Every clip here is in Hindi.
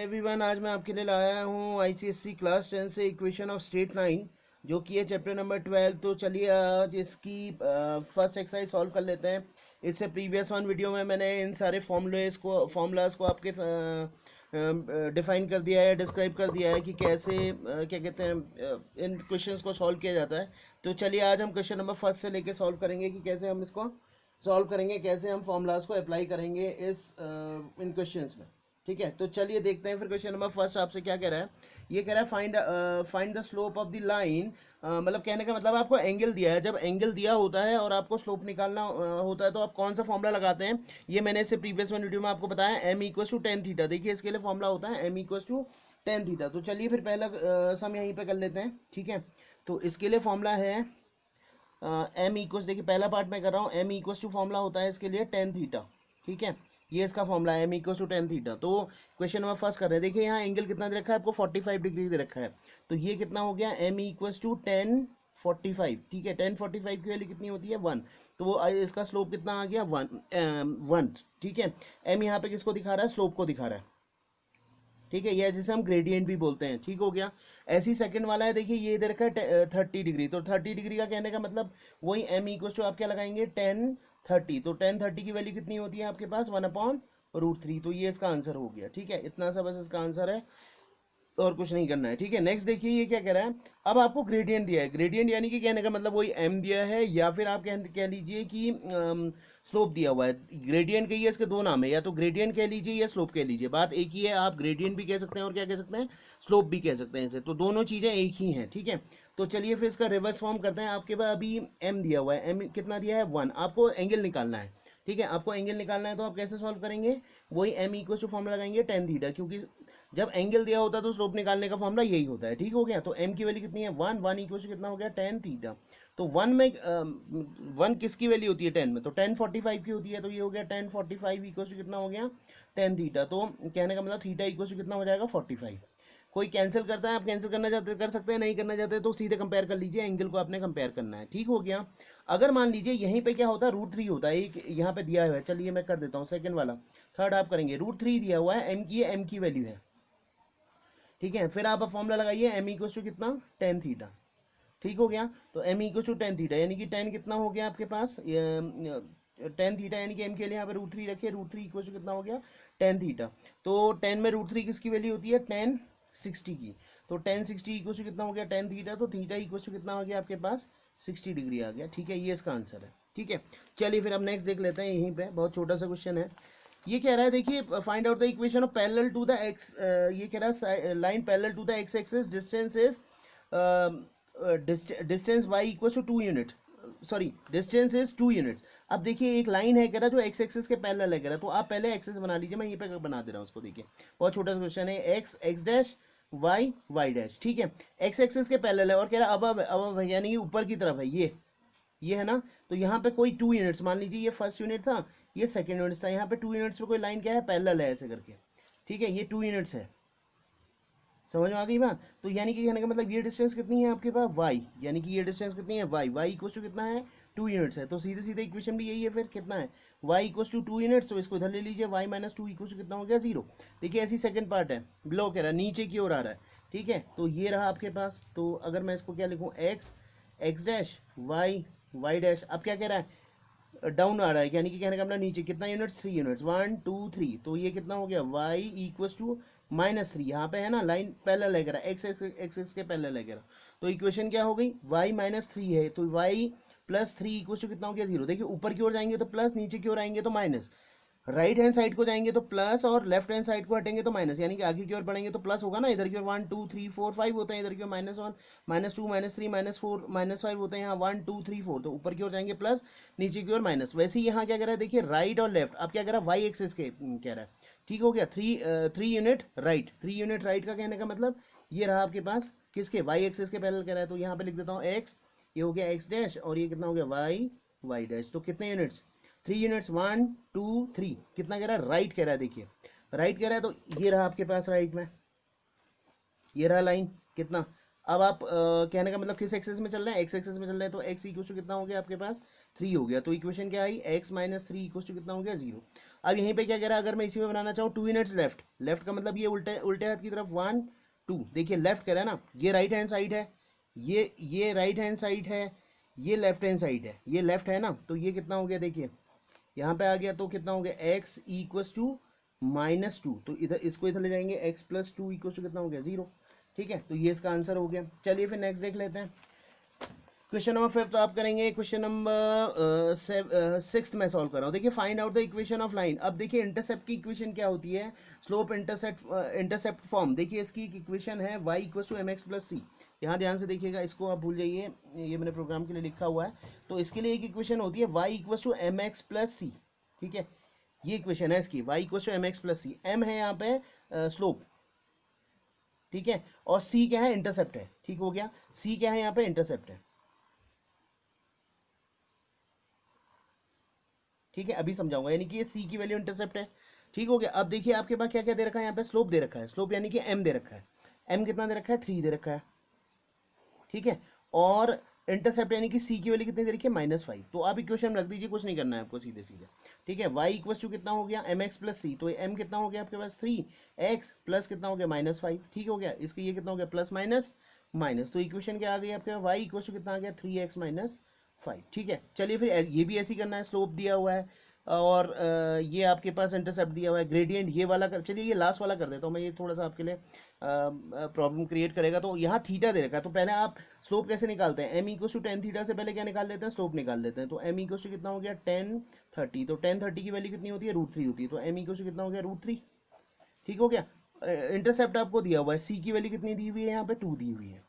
एवरीवन, आज मैं आपके लिए लाया हूँ आईसीएससी क्लास 10 से इक्वेशन ऑफ स्ट्रेट लाइन, जो कि है चैप्टर नंबर 12। तो चलिए आज इसकी फर्स्ट एक्सरसाइज सॉल्व कर लेते हैं। इससे प्रीवियस वन वीडियो में मैंने इन सारे फॉर्मूलाज को आपके डिफाइन कर दिया है, डिस्क्राइब कर दिया है कि कैसे क्या कहते हैं इन क्वेश्चंस को सॉल्व किया जाता है। तो चलिए आज हम क्वेश्चन नंबर फर्स्ट से लेके सॉल्व करेंगे कि कैसे हम इसको सॉल्व करेंगे, कैसे हम फॉर्मूलाज को अप्लाई करेंगे इन क्वेश्चंस में। ठीक है, तो चलिए देखते हैं फिर क्वेश्चन नंबर फर्स्ट आपसे क्या कह रहा है। ये कह रहा है find the slope of the line. मतलब कहने का मतलब आपको एंगल दिया है। जब एंगल दिया होता है और आपको स्लोप निकालना होता है तो आप कौन सा फॉर्मूला लगाते हैं। ये मैंने इससे प्रीवियस वन वीडियो में आपको बताया, m equals to tan theta. देखिए इसके लिए फॉर्मूला होता है m equals to tan theta. तो चलिए फिर पहला सम यहीं पे कर लेते हैं। ठीक है, तो इसके लिए फॉर्मूला है एम इक्वस, देखिए पहला पार्ट मैं कर रहा हूँ, एम इक्वस टू फॉर्मूला होता है इसके लिए टेन थीटा। ठीक है, ये इसका फॉर्मूला है m equals to tan theta. तो क्वेश्चन नंबर फर्स्ट कर रहे हैं। देखिए यहाँ एंगल कितना दे रखा है आपको, 45 डिग्री दे रखा है। तो ये कितना हो गया, एम इक्वस टू 1045। ठीक है, 1045 की वैल्यू कितनी होती है, 1। तो वो इसका स्लोप कितना आ गया, 1। ठीक है, एम यहाँ पे किसको दिखा रहा है, स्लोप को दिखा रहा है। ठीक है, ये जिसे हम ग्रेडियंट भी बोलते हैं। ठीक हो गया। ऐसी सेकंड वाला है, देखिए ये दे रखा है 30 डिग्री। तो 30 डिग्री का कहने का मतलब वही एम इक्वल टू आप क्या लगाएंगे, 1030। तो 1030 की वैल्यू कितनी होती है आपके पास, 1/√3। तो ये इसका आंसर हो गया। ठीक है, इतना सा बस इसका आंसर है और कुछ नहीं करना है। ठीक है, नेक्स्ट देखिए ये क्या कह रहा है। अब आपको ग्रेडियंट दिया है, ग्रेडियंट यानी कि कहने का मतलब वही एम दिया है, या फिर आप कह लीजिए कि स्लोप दिया हुआ है। ग्रेडियंट कहिए, इसके दो नाम है, या तो ग्रेडियंट कह लीजिए या स्लोप कह लीजिए, बात एक ही है। आप ग्रेडियंट भी कह सकते हैं और क्या कह सकते हैं, स्लोप भी कह सकते हैं इसे। तो दोनों चीज़ें एक ही हैं। ठीक है, तो चलिए फिर इसका रिवर्स फॉर्म करते हैं। आपके पास अभी एम दिया हुआ है, एम कितना दिया है, 1। आपको एंगल निकालना है। ठीक है, आपको एंगल निकालना है तो आप कैसे सॉल्व करेंगे, वही एम इक्वल टू फॉर्मूला लगाएंगे 10 थीटा, क्योंकि जब एंगल दिया होता है तो स्लोप निकालने का फॉर्मूला यही होता है। ठीक हो गया, तो एम की वैल्यू कितनी है, 1 इक्वल टू कितना हो गया, 10 थीटा। तो 1 में 1 किसकी वैल्यू होती है, 10 में, तो 1045 की होती है। तो ये हो गया 1045 इक्वल टू कितना हो गया, 10 थीटा। तो कहने का मतलब थीटा इक्वल टू कितना हो जाएगा, 45। कोई कैंसिल करता है, आप कैंसिल करना चाहते कर सकते हैं, नहीं करना चाहते तो सीधे कंपेयर कर लीजिए, एंगल को आपने कंपेयर करना है। ठीक हो गया। अगर मान लीजिए यहीं पे क्या होता है, √3 होता है, एक यहाँ पे दिया हुआ है। चलिए मैं कर देता हूँ सेकंड वाला, थर्ड आप करेंगे। √3 दिया हुआ है, एम की वैल्यू है। ठीक है, फिर आप फॉर्मूला लगाइए एम इक्वल टू कितना, 10 थीटा। ठीक हो गया, तो एम इक्वल टू 10 थीटा यानी कि 10 कितना हो गया आपके पास, 10 थीटा यानी कि एम के लिए यहाँ पे √3 रखिए। √3 इक्वल टू कितना हो गया, 10 थीटा। तो 10 में √3 किसकी वैल्यू होती है, 1060 की। तो 1060 इक्वल टू कितना हो गया, 10 थीटा। तो थीटा इक्वल टू कितना हो गया आपके पास, 60 डिग्री आ गया। ठीक है, ये इसका आंसर है। ठीक है, चलिए फिर अब नेक्स्ट देख लेते हैं। यहीं पे बहुत छोटा सा क्वेश्चन है। ये कह रहा है, देखिए find out the equation of parallel to the x. ये कह रहा है line parallel to the x axis, distance is distance y equal to 2 unit, sorry distance is 2 units. अब देखिए एक लाइन है कह रहा जो एक्स एक्सिस के पैरेलल है कह रहा, तो आप पहले एक्सिस बना लीजिए, मैं यहीं पे बना दे रहा हूँ उसको। देखिए बहुत छोटा सा क्वेश्चन है, एक्स डैश वाई डैश। ठीक है, एक्स एक्सिस के पैरेलल है और कह रहा अब यानी कि ऊपर की तरफ है ये है ना। तो यहाँ पे कोई 2 यूनिट्स, मान लीजिए ये फर्स्ट यूनिट था, ये सेकंड यूनिट था, यहाँ पे 2 यूनिट्स पे कोई लाइन क्या है, पैरेलल है ऐसे करके। ठीक है, ये 2 यूनिट्स है, समझ में आ गई बात। तो यानी कि कहने का मतलब ये डिस्टेंस कितनी है आपके पास, y, यानी कि ये डिस्टेंस कितनी है, y इक्वल टू कितना है, 2 यूनिट्स है। तो सीधे सीधे इक्वेशन भी यही है, फिर कितना है, y इक्वल टू 2 यूनिट्स। तो इसको इधर ले लीजिए, y माइनस 2 इक्वल टू कितना हो गया, 0। देखिए ऐसी सेकंड पार्ट है, बिलो कह रहा है, नीचे की ओर आ रहा है। ठीक है, तो ये रहा आपके पास। तो अगर मैं इसको क्या लिखूँ, एक्स डैश वाई डैश। अब क्या कह रहा है, डाउन आ रहा है, यानी कि कहने का मतलब नीचे कितना यूनिट्स, 3 यूनिट्स, 1 2 3। तो ये कितना हो गया, y इक्वल टू -3। यहाँ पे है ना लाइन पैरेलल है, एक्स के पैरेलल है। तो इक्वेशन क्या हो गई, y -3 है, तो y +3 इक्वल टू कितना हो गया, 0। देखिए ऊपर की ओर जाएंगे तो प्लस, नीचे की ओर आएंगे तो माइनस, राइट हैंड साइड को जाएंगे तो प्लस और लेफ्ट हैंड साइड को हटेंगे तो माइनस, यानी कि आगे की ओर बढ़ेंगे तो प्लस होगा ना। इधर की ओर 1 2 3 4 5 होते हैं, इधर की ओर -1 -2 -3 -4 -5 होते हैं, यहाँ 1 2 3 4। तो ऊपर की ओर जाएंगे प्लस, नीचे की ओर माइनस। वैसे ही यहाँ क्या कह रहा है, देखिए राइट और लेफ्ट। अब क्या कह रहा है, वाई एक्सिस के कह रहा है। ठीक हो गया, 3 यूनिट राइट, 3 यूनिट राइट का कहने का मतलब ये रहा आपके पास किसके, वाई एक्सिस के पैरेलल कह रहा है। तो यहाँ पे लिख देता हूँ एक्स, ये हो गया एक्स डैश, और ये कितना हो गया, वाई डैश। तो कितने यूनिट्स, 3 यूनिट्स, 1 2 3। कितना कह रहा है, राइट कह रहा है। देखिए राइट कह रहा है, तो ये रहा आपके पास राइट में, ये रहा लाइन कितना। अब आप कहने का मतलब किस एक्सेस में चल रहे हैं, एक्स एक्सेस में चल रहे हैं। तो एक्स इक्वल टू कितना हो गया आपके पास, 3 हो गया। तो इक्वेशन क्या आई, एक्स -3 इक्वल टू कितना हो गया, 0। अब यहीं पे क्या कह रहा है, अगर मैं इसी में बनाना चाहूँ 2 यूनिट्स लेफ्ट, लेफ्ट का मतलब ये उल्टे उल्टे हाथ की तरफ 1 2, देखिए लेफ्ट कह रहा है ना, ये राइट हैंड साइड है, ये राइट हैंड साइड है, ये लेफ्ट हैंड साइड है, ये लेफ्ट है ना, तो ये कितना हो गया देखिए यहाँ पे आ गया, तो कितना हो गया x इक्वस टू -2, तो इधर इसको इधर ले जाएंगे, x प्लस 2 इक्वस टू कितना हो गया 0। ठीक है, तो ये इसका आंसर हो गया। चलिए फिर नेक्स्ट देख लेते हैं। क्वेश्चन नंबर 5 तो आप करेंगे, क्वेश्चन नंबर 6 में सॉल्व कर रहा हूँ। देखिए find out the equation of line. अब देखिए इंटरसेप्ट की इक्वेशन क्या होती है, स्लोप इंटरसेप्ट फॉर्म। देखिए इसकी इक्वेशन है y equal to m x plus c. यहाँ ध्यान से देखिएगा, इसको आप भूल जाइए, ये मैंने प्रोग्राम के लिए लिखा हुआ है। तो इसके लिए एक इक्वेशन होती है y equal to m x plus c. ठीक है, ये इक्वेशन है इसकी, y equal to m x plus c. M है यहाँ पे स्लोप, ठीक है, और c क्या है, इंटरसेप्ट है। ठीक हो गया, c क्या है यहाँ पे, इंटरसेप्ट है। ठीक है, अभी समझाऊंगा, यानी कि ये c की वैल्यू इंटरसेप्ट है। ठीक हो गया। अब देखिए आपके पास क्या क्या दे रखा है, यहाँ पे स्लोप दे रखा है, स्लोप यानी कि m दे रखा है। m कितना दे रखा है, 3 दे रखा है। ठीक है, और इंटरसेप्ट यानी कि c की वैल्यू कितनी दे रखी है, -5। तो आप इक्वेशन रख दीजिए, कुछ नहीं करना है आपको, सीधे सीधे। ठीक है, y इक्वल टू कितना हो गया, एम एक्स प्लस सी, तो m कितना हो गया आपके पास 3x प्लस कितना हो गया -5। ठीक हो गया, इसके ये कितना हो गया, प्लस माइनस माइनस, तो इक्वेशन क्या आ गई आपके पास, y इक्वल टू कितना आ गया, 3x -5। ठीक है, चलिए फिर ये भी ऐसे ही करना है, स्लोप दिया हुआ है और ये आपके पास इंटरसेप्ट दिया हुआ है, ग्रेडियंट ये वाला कर, चलिए ये लास्ट वाला कर देता हूँ मैं, ये थोड़ा सा आपके लिए प्रॉब्लम क्रिएट करेगा। तो यहाँ थीटा दे रखा है, तो पहले आप स्लोप कैसे निकालते हैं, m equal to tan theta से पहले क्या निकाल लेते हैं, स्लोप निकाल लेते हैं। तो m इक्वल टू कितना हो गया, 1030, तो 1030 की वैल्यू कितनी होती है, √3 होती है, तो m इक्वल टू कितना हो गया, √3। ठीक हो गया। इंटरसेप्ट आपको दिया हुआ है, c की वैल्यू कितनी दी हुई है, यहाँ पे 2 दी हुई है।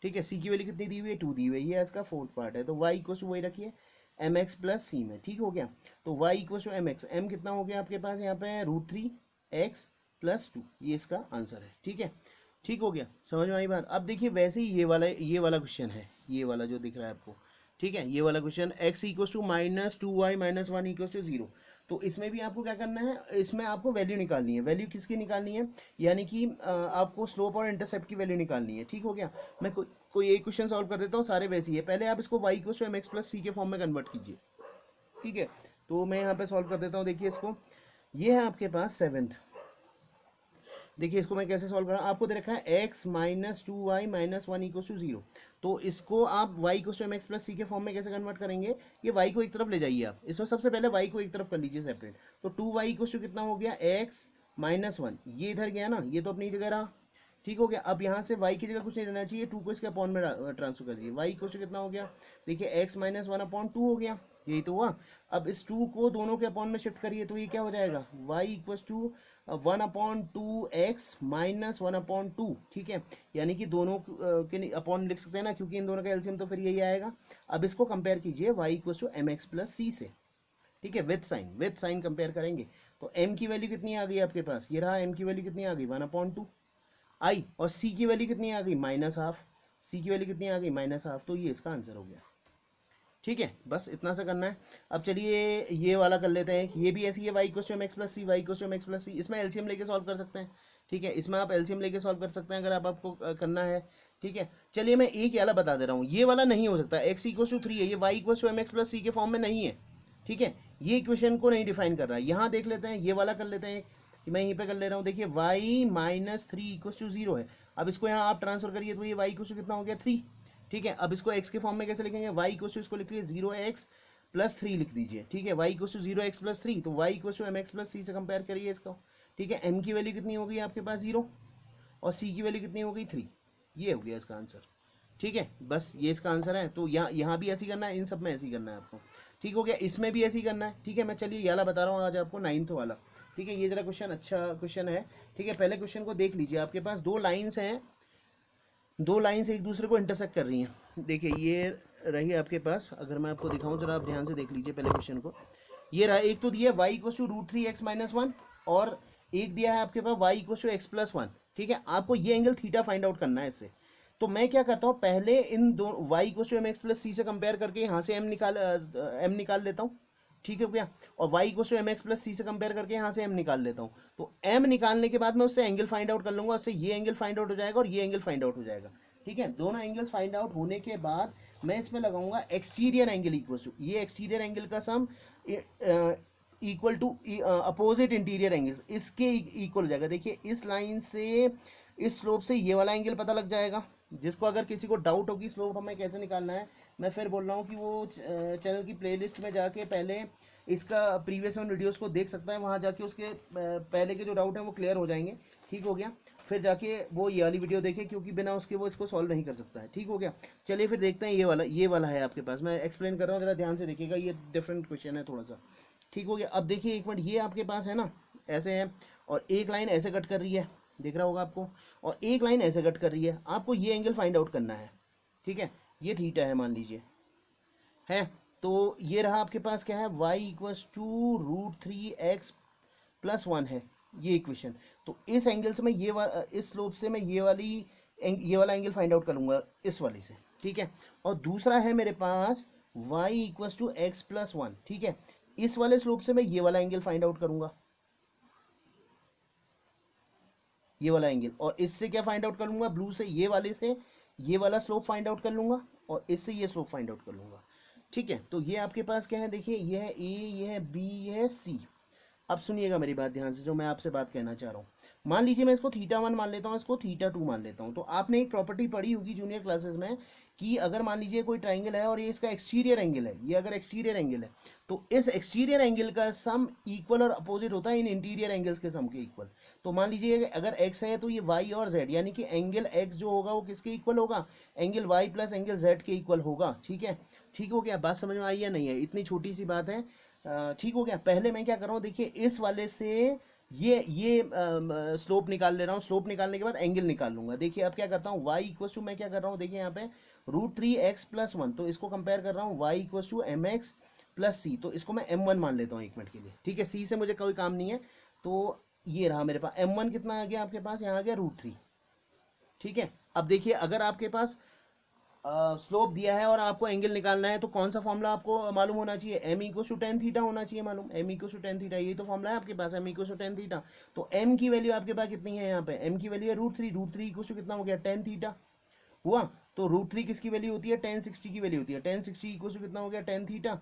ठीक है, c की वैल्यू कितनी दी हुई है, 2 दी हुई है, ये इसका फोर्थ पार्ट है। तो y इक्वल टू वही रखिए, एम एक्स प्लस सी में। ठीक हो गया, तो y equal to m x, m कितना हो गया आपके पास यहाँ पे, √3x प्लस 2, ये इसका आंसर है। ठीक है, ठीक हो गया, समझ में आई बात। अब देखिए वैसे ही ये वाला क्वेश्चन है, ये वाला जो दिख रहा है आपको। ठीक है, ये वाला question x equal to -2y - 1 equal to 0। तो इसमें भी आपको क्या करना है, इसमें आपको वैल्यू निकालनी है। वैल्यू किसकी निकालनी है, यानी कि आपको स्लोप और इंटरसेप्ट की वैल्यू निकालनी है। ठीक हो गया, मैं कोई एक क्वेश्चन सॉल्व कर देता हूँ, सारे वैसे ही है। पहले आप इसको y equal to m x plus c के फॉर्म में कन्वर्ट कीजिए। ठीक है, तो मैं यहाँ पे सॉल्व कर देता हूँ। देखिए इसको, ये है आपके पास 7th। देखिए इसको मैं कैसे सॉल्व कर रहा हूँ, आपको दे रखा है x - 2y - 1 इक्वल टू 0। तो इसको आप y equal to m x plus c के फॉर्म में कैसे कन्वर्ट करेंगे, ये y को एक तरफ ले जाइए आप, इसमें सबसे पहले y को एक तरफ कर लीजिए सेपरेट। तो 2y इक्वल टू कितना हो गया, x - 1, ये इधर गया ना, ये तो अपनी जगह रहा। ठीक हो गया, अब यहाँ से y की जगह कुछ नहीं रहना चाहिए, 2 को इसके अपॉन में ट्रांसफर कर दीजिए। y इक्वल टू कितना हो गया, देखिए x - 1/2 हो गया, यही तो हुआ। अब इस 2 को दोनों के अपॉन में शिफ्ट करिए, तो ये क्या हो जाएगा, y इक्वल टू 1/2x - 1/2। ठीक है, यानी कि दोनों के अपॉन लिख सकते हैं ना, क्योंकि इन दोनों का एलसीएम तो फिर यही आएगा। अब इसको कंपेयर कीजिए y equal to m x plus c से। ठीक है, विथ साइन कंपेयर करेंगे, तो m की वैल्यू कितनी आ गई आपके पास, ये रहा, m की वैल्यू कितनी आ गई, 1/2 आई, और c की वैल्यू कितनी आ गई, -½ c की वैल्यू कितनी आ गई, -½ तो ये इसका आंसर हो गया। ठीक है, बस इतना सा करना है। अब चलिए ये वाला कर लेते हैं, ये भी ऐसी है, y equal to m x plus c, y equal to m x plus c. इसमें एलसीएम लेके सॉल्व कर सकते हैं। ठीक है, इसमें आप एलसीएम लेके सॉल्व कर सकते हैं अगर आपको करना है। ठीक है, चलिए मैं एक वाला बता दे रहा हूँ, ये वाला नहीं हो सकता, x इक्वल टू 3 है, ये y equal to m x plus c के फॉर्म में नहीं है। ठीक है, ये इक्वेशन को नहीं डिफाइन कर रहा है। यहाँ देख लेते हैं, ये वाला कर लेते हैं, मैं यहीं पे कर ले रहा हूँ। देखिए y - 3 इक्वल टू 0 है। अब इसको यहाँ आप ट्रांसफर करिए, तो ये y इक्वल टू कितना हो गया, 3। ठीक है, अब इसको x के फॉर्म में कैसे लिखेंगे, y इक्वल टू इसको लिख लीजिए 0x प्लस 3 लिख दीजिए। ठीक है, y equal to 0x plus 3, तो y equal to m x plus c से कंपेयर करिए इसको। ठीक है, m की वैल्यू कितनी हो गई आपके पास, 0, और c की वैल्यू कितनी हो गई, 3। ये हो गया इसका आंसर। ठीक है, बस ये इसका आंसर है। तो यहाँ भी ऐसे ही करना है, इन सब में ऐसे ही करना है आपको। ठीक हो गया, इसमें भी ऐसे ही करना है। ठीक है, मैं चलिए ये वाला बता रहा हूँ आज आपको, 9th वाला। ठीक है, ये जरा क्वेश्चन अच्छा क्वेश्चन है। ठीक है, पहले क्वेश्चन को देख लीजिए, आपके पास दो लाइन्स हैं, दो लाइन्स एक दूसरे को इंटरसेक्ट कर रही हैं। देखिए ये रही आपके पास, अगर मैं आपको दिखाऊं जरा आप ध्यान से देख लीजिए पहले क्वेश्चन को। ये रहा, एक तो दिया y इक्वल टू √3x - 1, और एक दिया है आपके पास y equal to x plus 1। ठीक है, आपको ये एंगल थीटा फाइंड आउट करना है इससे। तो मैं क्या करता हूँ, पहले इन दो y equal to m x plus c से कंपेयर करके यहाँ से m निकाल लेता हूँ। ठीक है क्या, और y equal to m x plus c से कंपेयर करके यहाँ से m निकाल लेता हूँ। तो m निकालने के बाद मैं उससे एंगल फाइंड आउट कर लूंगा, उससे ये एंगल फाइंड आउट हो जाएगा और ये एंगल फाइंड आउट हो जाएगा। ठीक है, दोनों एंगल्स फाइंड आउट होने के बाद मैं इसमें लगाऊंगा एक्सटीरियर एंगल इक्वल टू, ये एक्सटीरियर एंगल का sum equal to opposite interior angles, इसके इक्वल हो जाएगा। देखिए इस लाइन से इस स्लोप से ये वाला एंगल पता लग जाएगा, जिसको अगर किसी को डाउट होगी स्लोप हमें कैसे निकालना है, मैं फिर बोल रहा हूँ कि वो चैनल की प्लेलिस्ट में जाके पहले इसका प्रीवियस वन वीडियोस को देख सकता है, वहाँ जाके उसके पहले के जो डाउट है वो क्लियर हो जाएंगे। ठीक हो गया, फिर जाके वो ये वाली वीडियो देखे, क्योंकि बिना उसके वो इसको सॉल्व नहीं कर सकता है। ठीक हो गया, चलिए फिर देखते हैं। ये वाला है आपके पास, मैं एक्सप्लेन कर रहा हूँ, जरा ध्यान से देखिएगा, ये डिफरेंट क्वेश्चन है थोड़ा सा। ठीक हो गया, अब देखिए एक मिनट, ये आपके पास है ना ऐसे है, और एक लाइन ऐसे कट कर रही है, दिख रहा होगा आपको, और एक लाइन ऐसे कट कर रही है। आपको ये एंगल फाइंड आउट करना है। ठीक है, ये थीटा है मान लीजिए, है तो ये रहा आपके पास क्या है, y इक्वल्स टू √3x+1 है ये इक्वेशन। तो इस एंगल से मैं इस स्लोप से मैं ये वाला एंगल फाइंड आउट करूंगा इस वाले से। ठीक है, और दूसरा है मेरे पास y इक्वल्स टू x+1। ठीक है, इस वाले स्लोप से मैं ये वाला एंगल फाइंड आउट करूंगा, ये वाला एंगल, और इससे क्या फाइंड आउट कर लूंगा, ब्लू से ये वाले से ये वाला स्लोप फाइंड आउट कर लूंगा, और इससे ये स्लोप फाइंड आउट कर लूंगा। ठीक है, तो ये आपके पास क्या है, देखिए ये है ए, ये है बी, ये है सी। अब सुनिएगा मेरी बात ध्यान से, जो मैं आपसे बात कहना चाह रहा हूँ। मान लीजिए मैं इसको θ1 मान लेता हूँ, इसको θ2 मान लेता हूँ। तो आपने एक प्रॉपर्टी पढ़ी होगी जूनियर क्लासेस में कि अगर मान लीजिए कोई ट्राइंगल है और ये इसका एक्सटीरियर एंगल है, ये अगर एक्सटीरियर एंगल है तो इस एक्सटीरियर एंगल का सम इक्वल और अपोजिट होता है इन इंटीरियर एंगल्स के सम के इक्वल। तो मान लीजिए अगर x है तो ये y और z, यानी कि एंगल x जो होगा वो किसके इक्वल होगा, angle y plus angle z के इक्वल होगा। ठीक है, ठीक हो गया, बात समझ में आई या नहीं है, इतनी छोटी सी बात है। ठीक हो गया, पहले मैं क्या कर रहा हूँ, देखिए इस वाले से ये स्लोप निकाल ले रहा हूँ, स्लोप निकालने के बाद एंगल निकाल लूंगा। देखिए अब क्या करता हूँ, y इक्वल टू मैं क्या कर रहा हूँ, देखिए यहाँ पे √3x+1, तो इसको कंपेयर कर रहा हूँ y इक्वल टू mx+c, तो इसको मैं m1 मान लेता हूँ 1 मिनट के लिए। ठीक है, c से मुझे कोई काम नहीं है, तो ये रहा मेरे पास m1 कितना आ गया आपके पास, यहाँ आ गया √3। ठीक है, अब देखिए अगर आपके पास स्लोप दिया है और आपको एंगल निकालना है तो कौन सा फॉर्मूला आपको मालूम होना चाहिए, m equal to tan theta होना चाहिए मालूम, m equal to tan theta, ये तो फॉर्मूला है आपके पास, m equal to tan theta. तो m की वैल्यू आपके पास कितनी है, यहाँ पे m की वैल्यू है √3 इक्वल टू कितना हो गया, tan थीटा हुआ। तो √3 किसकी वैल्यू होती है, tan 60 की वैल्यू होती है, tan 60 इक्वल टू कितना हो गया, tan थीटा।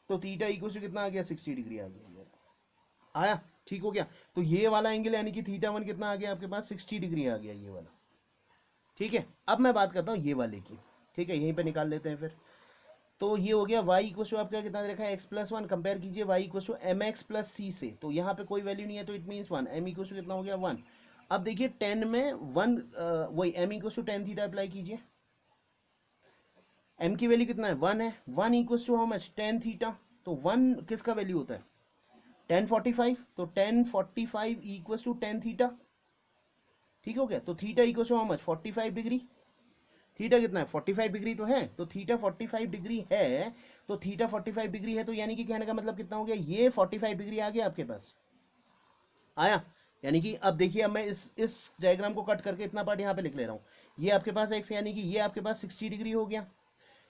तो थीटा इक्वल टू कितना आ गया, 60 डिग्री आ गया, आया। ठीक हो गया, तो ये वाला एंगल यानी कि θ1 कितना आ गया आपके पास, 60 डिग्री आ गया ये वाला। ठीक है, अब मैं बात करता हूँ ये वाले की। ठीक है, यहीं पे निकाल लेते हैं फिर। तो ये हो गया y इक्वल टू आपका कितना रखा है, x+1, कंपेयर कीजिए y इक्वल टू mx+c से, तो यहाँ पे कोई वैल्यू नहीं है तो it means 1, m equal to कितना हो गया 1। अब देखिए 10 में 1 वही m equal to tan theta apply कीजिए, m की वैल्यू कितना है 1 है, 1 equal to how much, tan theta. तो 1 किसका वैल्यू होता है, tan 45, तो tan 45 equal to tan theta. ठीक हो गया, तो theta equal to how much, 45 degree. Theta कितना है, 45 डिग्री तो है, तो थीटा 45 डिग्री है, तो थीटा 45 डिग्री है, तो यानी कि कहने का मतलब कितना हो गया, ये 45 डिग्री आ गया आपके पास, आया। यानी कि अब देखिए, अब मैं इस डायग्राम को कट करके इतना पार्ट यहाँ पे लिख ले रहा हूँ, ये आपके पास x, यानी कि ये आपके पास 60 डिग्री हो गया,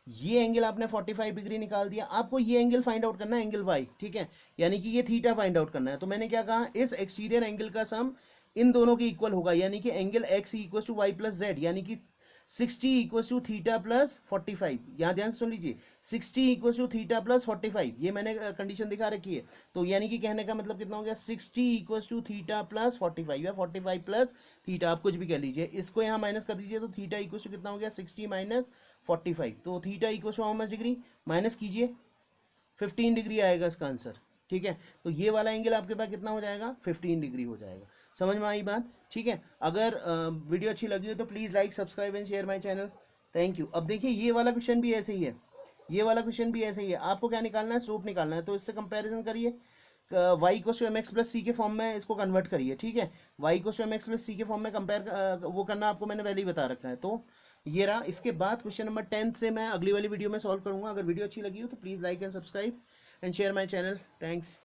ये एंगल आपने 45 डिग्री निकाल दिया। आपको ये एंगल फाइंड आउट करना है, एंगल y। ठीक है, यानी कि ये थीटा फाइंड आउट करना है। तो मैंने क्या कहा, इस एक्सटीरियर एंगल का सम इन दोनों के इक्वल होगा, यानी कि angle x equal to y plus z, यानी कि 60 इक्वल टू थीटा प्लस 45। यहाँ ध्यान से सुन लीजिए, 60 इक्वल टू थीटा प्लस 45, ये मैंने कंडीशन दिखा रखी है। तो यानी कि कहने का मतलब कितना हो गया, 60 इक्वल टू थीटा प्लस 45 या 45 प्लस थीटा, आप कुछ भी कह लीजिए। इसको यहाँ माइनस कर दीजिए, तो थीटा इक्वल टू कितना हो गया, 60 माइनस 45, तो theta equal to how much degree, minus कीजिए 15 डिग्री आएगा इसका आंसर। ठीक है, तो ये वाला एंगल आपके पास कितना हो जाएगा, 15 डिग्री हो जाएगा। समझ में आई बात। ठीक है, अगर वीडियो अच्छी लगी हो तो please like, subscribe and share my channel. Thank you. अब देखिए ये वाला क्वेश्चन भी ऐसे ही है, ये वाला क्वेश्चन भी ऐसे ही है। आपको क्या निकालना है, स्लोप निकालना है। तो इससे कंपैरिजन करिए, y equal to mx plus c के फॉर्म में इसको कन्वर्ट करिए। ठीक है, y equal to mx plus c के फॉर्म में कंपेयर वो करना आपको मैंने पहले ही बता रखा है। तो ये रहा, इसके बाद क्वेश्चन नंबर 10 से मैं अगली वाली वीडियो में सॉल्व करूंगा। अगर वीडियो अच्छी लगी हो तो please like and subscribe and share my channel. Thanks.